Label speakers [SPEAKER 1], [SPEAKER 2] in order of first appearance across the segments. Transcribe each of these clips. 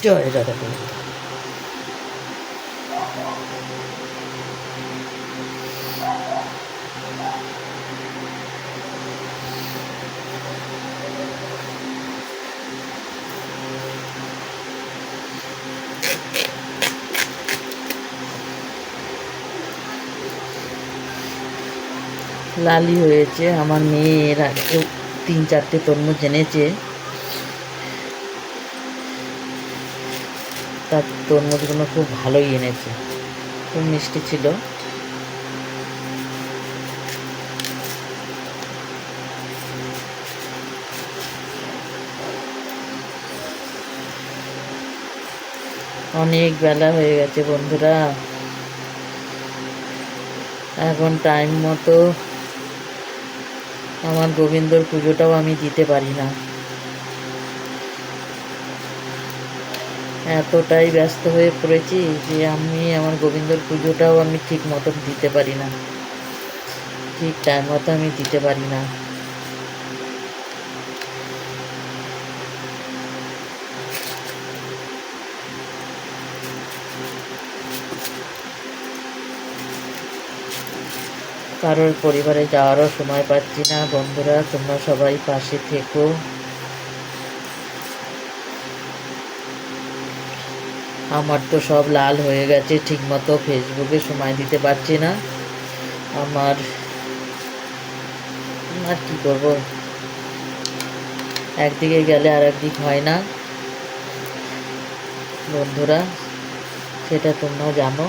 [SPEAKER 1] জয় রাধা কৃষ্ণ। লালি হয়েছে। আমার মেয়ের আগে 3-4টে তরমুজ এনেছে, তার তরমুজগুলো খুব ভালোই এনেছে, খুব মিষ্টি ছিল। অনেক বেলা হয়ে গেছে বন্ধুরা, এখন টাইম মতো আমার গোবিন্দর পুজোটাও আমি দিতে পারি না, এতটাই ব্যস্ত হয়ে পড়েছি যে আমি আমার গোবিন্দর পুজোটাও আমি ঠিক মতন দিতে পারি না, ঠিক টাইম মতো আমি দিতে পারি না। কারোর পরিবারে যাওয়ারও সময় পাচ্ছি না। বন্ধুরা, তোমরা সবাই পাশে থেকো। আমার তো সব লাল হয়ে গেছে, ঠিক মতো ফেসবুকে সময় দিতে পারছি না। আমার আর কি করব, একদিকে গেলে আর একদিক হয় না বন্ধুরা, সেটা তোমরা জানো।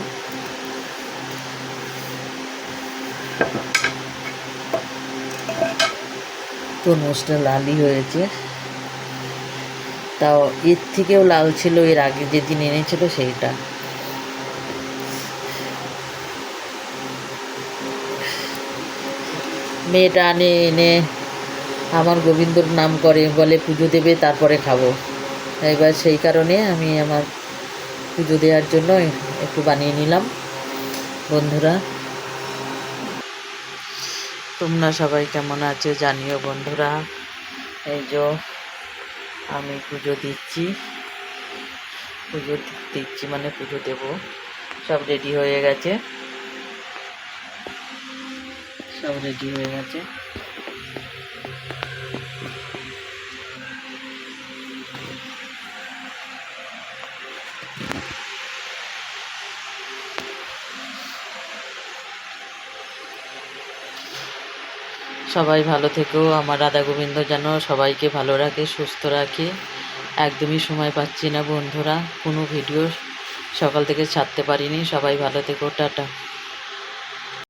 [SPEAKER 1] তরমুজটা লালই হয়েছে, তাও এর থেকেও লাল ছিল এর আগে যেদিন এনেছিল সেইটা। মেয়েটা এনে আমার গোবিন্দর নাম করে, বলে পুজো দেবে তারপরে খাবো। এবার সেই কারণে আমি আমার পুজো দেওয়ার জন্য একটু বানিয়ে নিলাম বন্ধুরা। তোমরা সবাই কেমন আছো জানিও বন্ধুরা। এই যে আমি পুজো দিচ্ছি মানে পুজো দেব, সব রেডি হয়ে গেছে, সব রেডি হয়ে গেছে। সবাই ভালো থেকো। আমার রাধা গোবিন্দ যেন সবাইকে ভালো রাখে, সুস্থ রাখে। একদমই সময় পাচ্ছি না বন্ধুরা, কোনো ভিডিও সকাল থেকে ছাড়তে পারিনি। সবাই ভালো থেকো, টাটা।